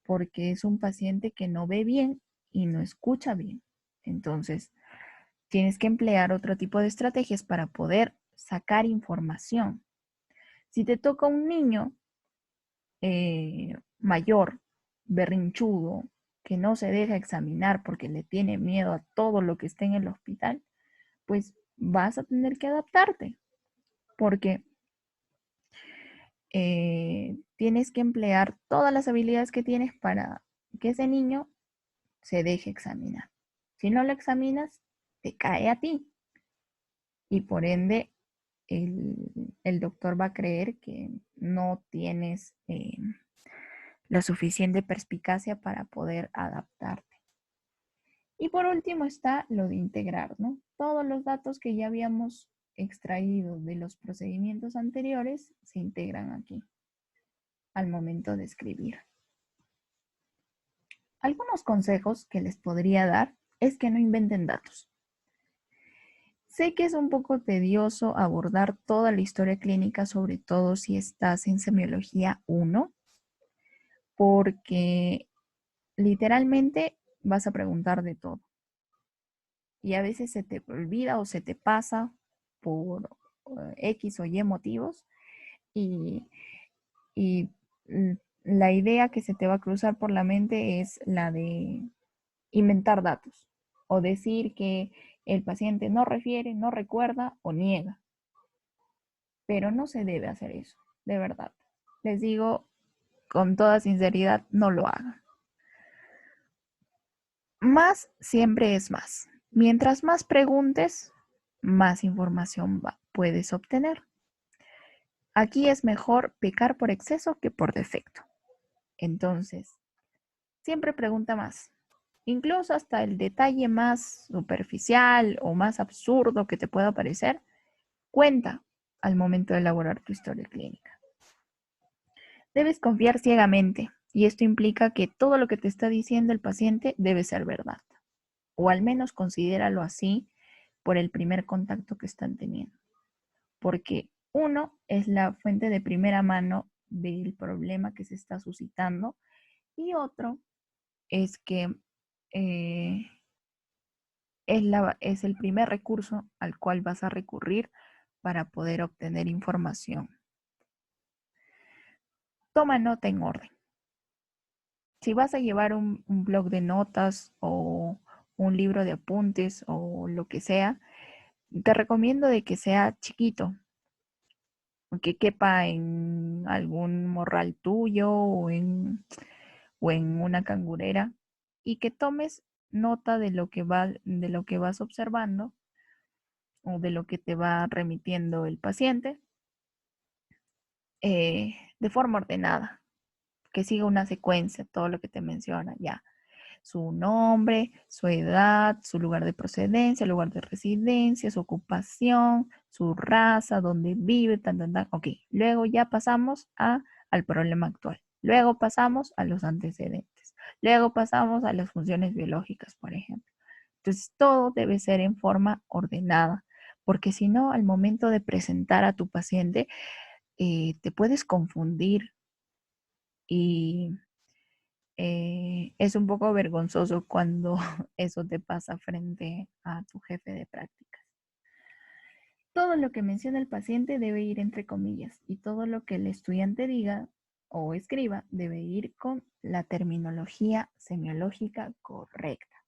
porque es un paciente que no ve bien y no escucha bien. Entonces, tienes que emplear otro tipo de estrategias para poder sacar información. Si te toca un niño mayor, berrinchudo, que no se deja examinar porque le tiene miedo a todo lo que esté en el hospital, pues vas a tener que adaptarte, porque tienes que emplear todas las habilidades que tienes para que ese niño se deje examinar. Si no lo examinas, te cae a ti y por ende el doctor va a creer que no tienes la suficiente perspicacia para poder adaptarte. Y por último está lo de integrar, ¿no? Todos los datos que ya habíamos extraído de los procedimientos anteriores se integran aquí al momento de escribir. Algunos consejos que les podría dar es que no inventen datos. Sé que es un poco tedioso abordar toda la historia clínica, sobre todo si estás en semiología 1, porque literalmente vas a preguntar de todo. Y a veces se te olvida o se te pasa por X o Y motivos y, y la idea que se te va a cruzar por la mente es la de inventar datos o decir que el paciente no refiere, no recuerda o niega. Pero no se debe hacer eso, de verdad. Les digo con toda sinceridad, no lo hagan. Más siempre es más. Mientras más preguntes, más información puedes obtener. Aquí es mejor pecar por exceso que por defecto. Entonces, siempre pregunta más. Incluso hasta el detalle más superficial o más absurdo que te pueda parecer, cuenta al momento de elaborar tu historia clínica. Debes confiar ciegamente y esto implica que todo lo que te está diciendo el paciente debe ser verdad, o al menos considéralo así por el primer contacto que están teniendo, porque uno es la fuente de primera mano del problema que se está suscitando y otro es que es el primer recurso al cual vas a recurrir para poder obtener información. Toma nota en orden. Si vas a llevar un blog de notas o un libro de apuntes o lo que sea, te recomiendo de que sea chiquito, que quepa en algún morral tuyo o en una cangurera y que tomes nota de de lo que vas observando o de lo que te va remitiendo el paciente de forma ordenada, que siga una secuencia, todo lo que te menciona ya. Su nombre, su edad, su lugar de procedencia, lugar de residencia, su ocupación, su raza, dónde vive, tan. Ok, luego ya pasamos al problema actual. Luego pasamos a los antecedentes. Luego pasamos a las funciones biológicas, por ejemplo. Entonces, todo debe ser en forma ordenada, porque si no, al momento de presentar a tu paciente, te puedes confundir y es un poco vergonzoso cuando eso te pasa frente a tu jefe de prácticas. Todo lo que menciona el paciente debe ir entre comillas y todo lo que el estudiante diga o escriba debe ir con la terminología semiológica correcta.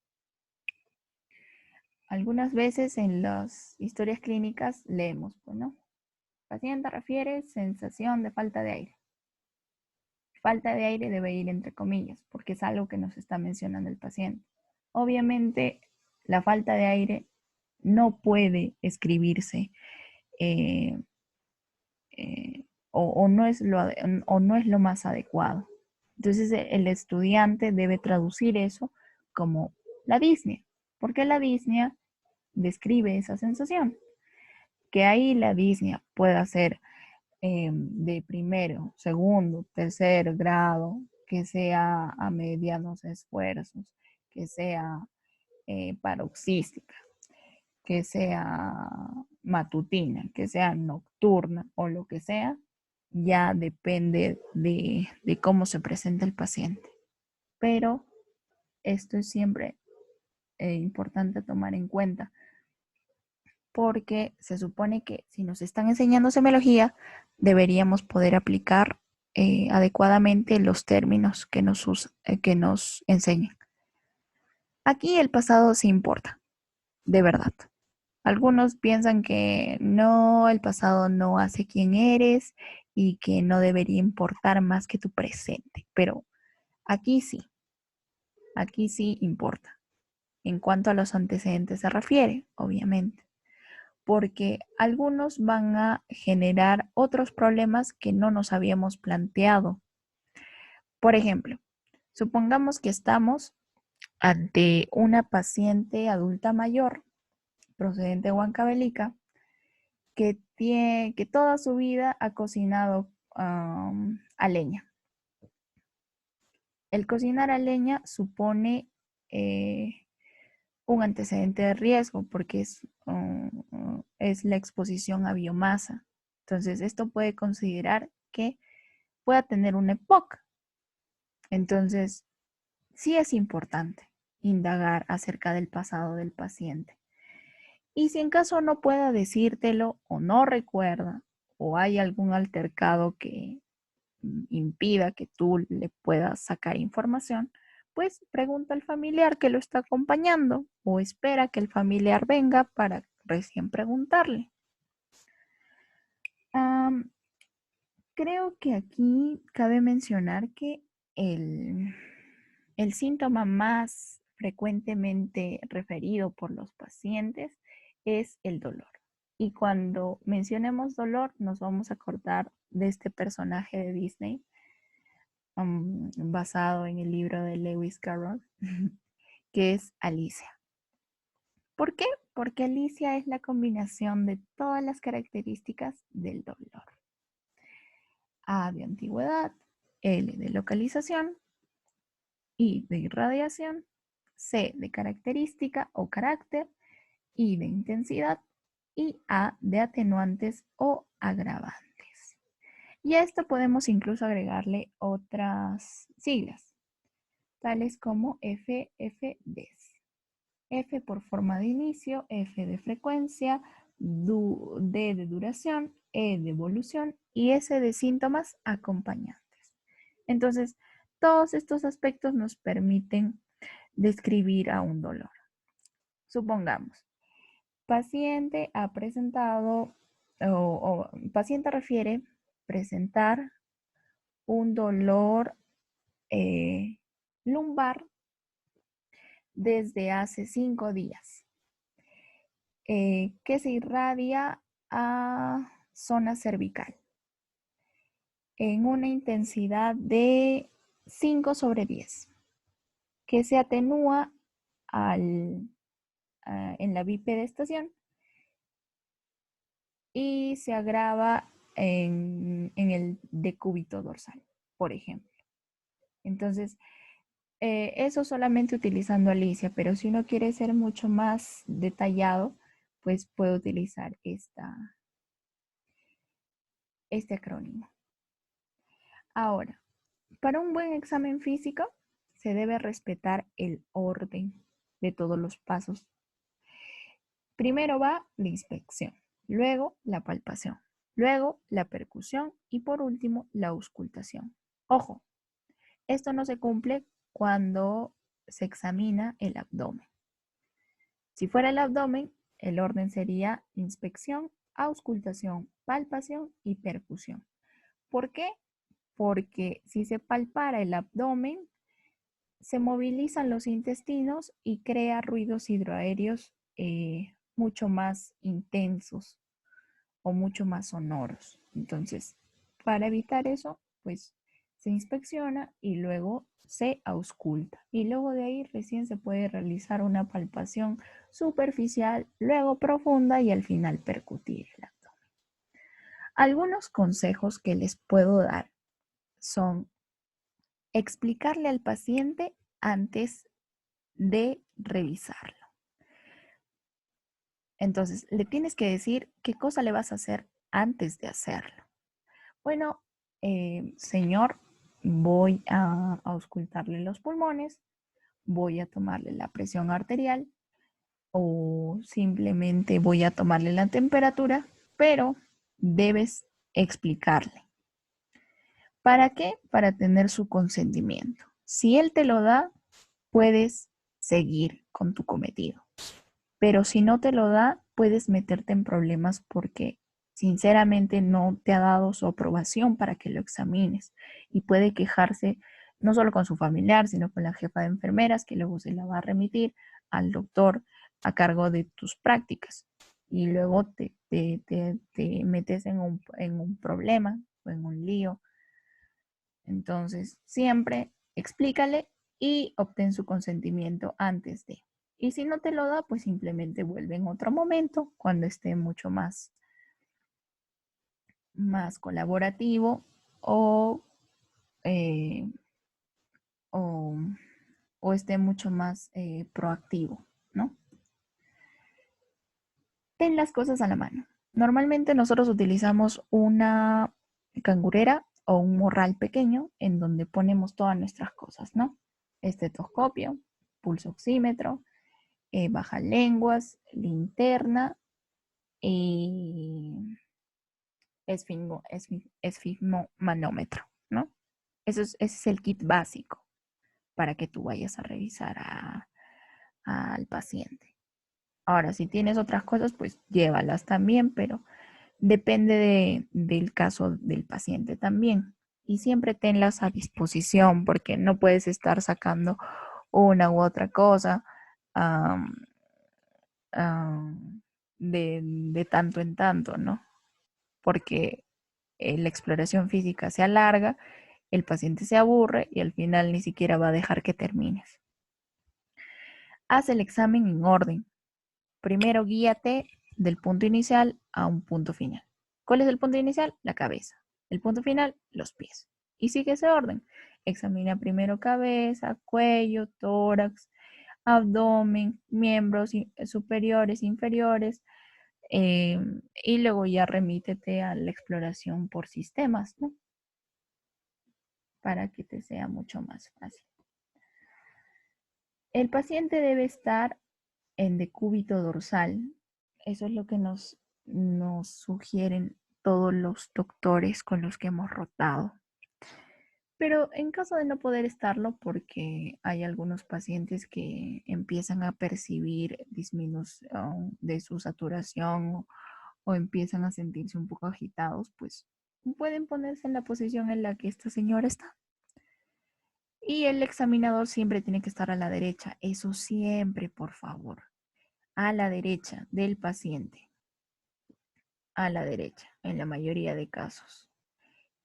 Algunas veces en las historias clínicas leemos, bueno, paciente refiere sensación de falta de aire. Falta de aire debe ir entre comillas, porque es algo que nos está mencionando el paciente. Obviamente, la falta de aire no puede escribirse eh, o no es lo más adecuado. Entonces, el estudiante debe traducir eso como la disnea, porque la disnea describe esa sensación. Que ahí la disnea pueda ser de primero, segundo, tercer grado, que sea a medianos esfuerzos, que sea paroxística, que sea matutina, que sea nocturna o lo que sea, ya depende de cómo se presenta el paciente. Pero esto es siempre importante tomar en cuenta porque se supone que si nos están enseñando semiología, deberíamos poder aplicar adecuadamente los términos que nos enseñan. Aquí el pasado sí importa, de verdad. Algunos piensan que no, el pasado no hace quién eres y que no debería importar más que tu presente, pero aquí sí importa. En cuanto a los antecedentes se refiere, obviamente, porque algunos van a generar otros problemas que no nos habíamos planteado. Por ejemplo, supongamos que estamos ante una paciente adulta mayor procedente de Huancavelica que toda su vida ha cocinado a leña. El cocinar a leña supone un antecedente de riesgo porque es la exposición a biomasa. Entonces, esto puede considerar que pueda tener un EPOC. Entonces, sí es importante indagar acerca del pasado del paciente. Y si en caso no pueda decírtelo o no recuerda o hay algún altercado que impida que tú le puedas sacar información, pues pregunta al familiar que lo está acompañando o espera que el familiar venga para recién preguntarle. Creo que aquí cabe mencionar que el síntoma más frecuentemente referido por los pacientes es el dolor. Y cuando mencionemos dolor, nos vamos a acordar de este personaje de Disney, basado en el libro de Lewis Carroll, que es Alicia. ¿Por qué? Porque Alicia es la combinación de todas las características del dolor. A de antigüedad, L de localización, I de irradiación, C de característica o carácter, I de intensidad y A de atenuantes o agravantes. Y a esto podemos incluso agregarle otras siglas, tales como FFDs. F por forma de inicio, F de frecuencia, D de duración, E de evolución y S de síntomas acompañantes. Entonces, todos estos aspectos nos permiten describir a un dolor. Supongamos, paciente ha presentado o paciente refiere presentar un dolor lumbar desde hace 5 días, que se irradia a zona cervical en una intensidad de 5/10, que se atenúa en la bipedestación y se agrava en el decúbito dorsal, por ejemplo. Entonces, eso solamente utilizando Alicia, pero si uno quiere ser mucho más detallado, pues puede utilizar este acrónimo. Ahora, Para un buen examen físico se debe respetar el orden de todos los pasos. Primero va la inspección, luego la palpación, luego la percusión y por último la auscultación. Ojo, esto no se cumple cuando se examina el abdomen. Si fuera el abdomen, el orden sería inspección, auscultación, palpación y percusión. ¿Por qué? Porque si se palpara el abdomen, se movilizan los intestinos y crea ruidos hidroaéreos mucho más intensos o mucho más sonoros. Entonces, para evitar eso, pues se inspecciona y luego se ausculta. Y luego de ahí recién se puede realizar una palpación superficial, luego profunda y al final percutir el abdomen. Algunos consejos que les puedo dar son explicarle al paciente antes de revisarlo. Entonces, le tienes que decir qué cosa le vas a hacer antes de hacerlo. Bueno, señor, voy a auscultarle los pulmones, voy a tomarle la presión arterial o simplemente voy a tomarle la temperatura, pero debes explicarle. ¿Para qué? Para tener su consentimiento. Si él te lo da, puedes seguir con tu cometido. Pero si no te lo da, puedes meterte en problemas porque sinceramente no te ha dado su aprobación para que lo examines y puede quejarse no solo con su familiar, sino con la jefa de enfermeras que luego se la va a remitir al doctor a cargo de tus prácticas y luego te metes en un problema o en un lío. Entonces, siempre explícale y obtén su consentimiento antes de. Y si no te lo da, pues simplemente vuelve en otro momento, cuando esté mucho más colaborativo o, eh, o, o esté mucho más proactivo, ¿no? Ten las cosas a la mano. Normalmente nosotros utilizamos una cangurera o un morral pequeño en donde ponemos todas nuestras cosas, ¿no? Estetoscopio, pulso oxímetro, bajalenguas, linterna y esfigmomanómetro, ¿no? Ese es el kit básico para que tú vayas a revisar al paciente. Ahora, si tienes otras cosas, pues llévalas también, pero depende del caso del paciente también. Y siempre tenlas a disposición porque no puedes estar sacando una u otra cosa um, de tanto en tanto, ¿no? Porque la exploración física se alarga, el paciente se aburre y al final ni siquiera va a dejar que termines. Haz el examen en orden. Primero guíate del punto inicial a un punto final. ¿Cuál es el punto inicial? La cabeza. El punto final, los pies. Y sigue ese orden. Examina primero cabeza, cuello, tórax, abdomen, miembros superiores, inferiores, y luego ya remítete a la exploración por sistemas, ¿no? Para que te sea mucho más fácil. El paciente debe estar en decúbito dorsal. Eso es lo que nos sugieren todos los doctores con los que hemos rotado. Pero en caso de no poder estarlo, porque hay algunos pacientes que empiezan a percibir disminución de su saturación o empiezan a sentirse un poco agitados, pues pueden ponerse en la posición en la que esta señora está. Y el examinador siempre tiene que estar a la derecha. Eso siempre, por favor. A la derecha del paciente. A la derecha, en la mayoría de casos.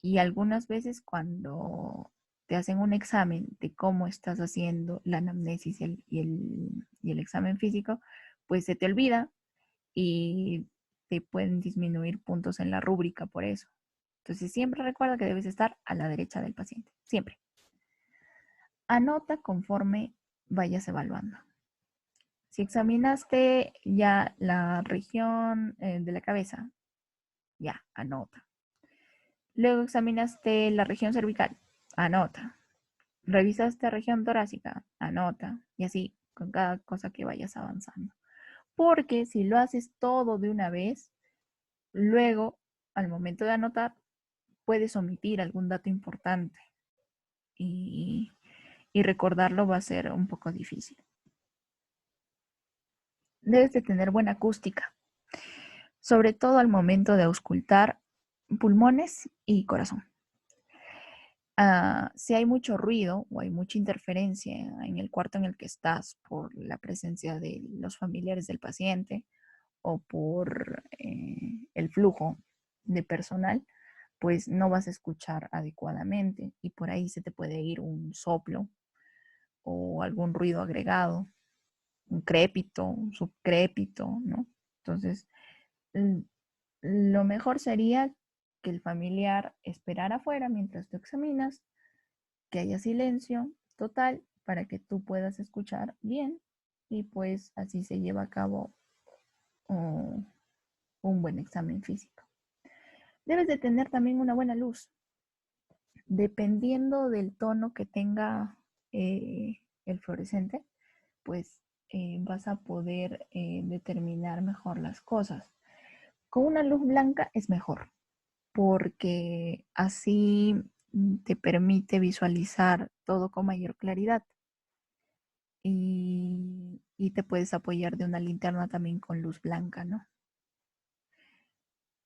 Y algunas veces cuando te hacen un examen de cómo estás haciendo la anamnesis y el examen físico, pues se te olvida y te pueden disminuir puntos en la rúbrica por eso. Entonces siempre recuerda que debes estar a la derecha del paciente, siempre. Anota conforme vayas evaluando. Si examinaste ya la región de la cabeza, ya, anota. Luego examinaste la región cervical, anota. ¿Revisaste región torácica? Anota. Y así con cada cosa que vayas avanzando. Porque si lo haces todo de una vez, luego, al momento de anotar, puedes omitir algún dato importante y, y recordarlo va a ser un poco difícil. Debes de tener buena acústica, sobre todo al momento de auscultar pulmones y corazón. Si hay mucho ruido o hay mucha interferencia en el cuarto en el que estás por la presencia de los familiares del paciente o por el flujo de personal, pues no vas a escuchar adecuadamente y por ahí se te puede ir un soplo o algún ruido agregado, un crépito, un subcrépito, ¿no? Entonces, lo mejor sería que el familiar esperara afuera mientras tú examinas, que haya silencio total para que tú puedas escuchar bien y pues así se lleva a cabo un buen examen físico. Debes de tener también una buena luz. Dependiendo del tono que tenga el fluorescente, pues vas a poder determinar mejor las cosas. Con una luz blanca es mejor, porque así te permite visualizar todo con mayor claridad y te puedes apoyar de una linterna también con luz blanca, ¿no?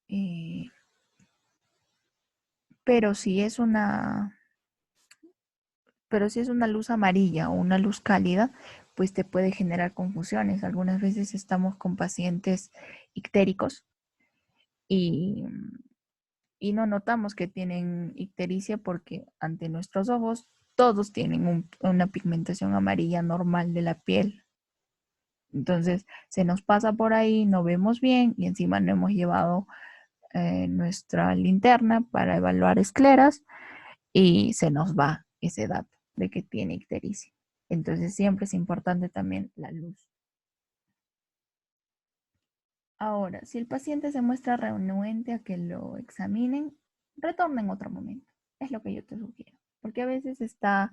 Eh, pero si es una pero si es una luz amarilla o una luz cálida, pues te puede generar confusiones. Algunas veces estamos con pacientes ictéricos y, y no notamos que tienen ictericia porque ante nuestros ojos todos tienen una pigmentación amarilla normal de la piel. Entonces se nos pasa por ahí, no vemos bien y encima no hemos llevado nuestra linterna para evaluar escleras y se nos va ese dato de que tiene ictericia. Entonces siempre es importante también la luz. Ahora, si el paciente se muestra renuente a que lo examinen, retorna en otro momento. Es lo que yo te sugiero. Porque a veces está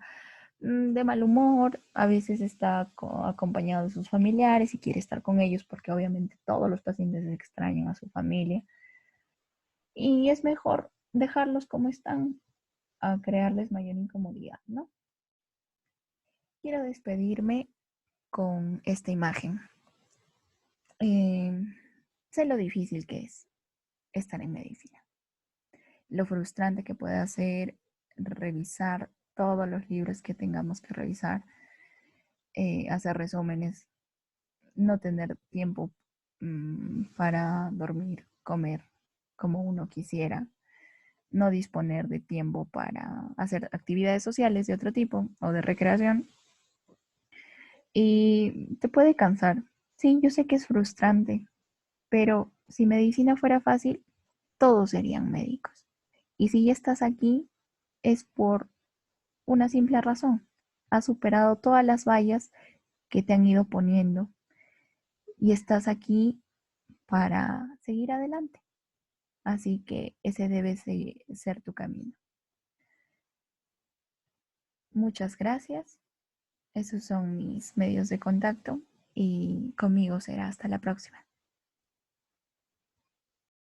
de mal humor, a veces está acompañado de sus familiares y quiere estar con ellos porque obviamente todos los pacientes extrañan a su familia. Y es mejor dejarlos como están a crearles mayor incomodidad, ¿no? Quiero despedirme con esta imagen. Eh, sé lo difícil que es estar en medicina, lo frustrante que puede ser revisar todos los libros que tengamos que revisar, hacer resúmenes, no tener tiempo para dormir, comer como uno quisiera, no disponer de tiempo para hacer actividades sociales de otro tipo o de recreación. Y te puede cansar. Sí, yo sé que es frustrante, pero si medicina fuera fácil, todos serían médicos. Y si ya estás aquí, es por una simple razón. Has superado todas las vallas que te han ido poniendo y estás aquí para seguir adelante. Así que ese debe ser tu camino. Muchas gracias. Esos son mis medios de contacto y conmigo será hasta la próxima.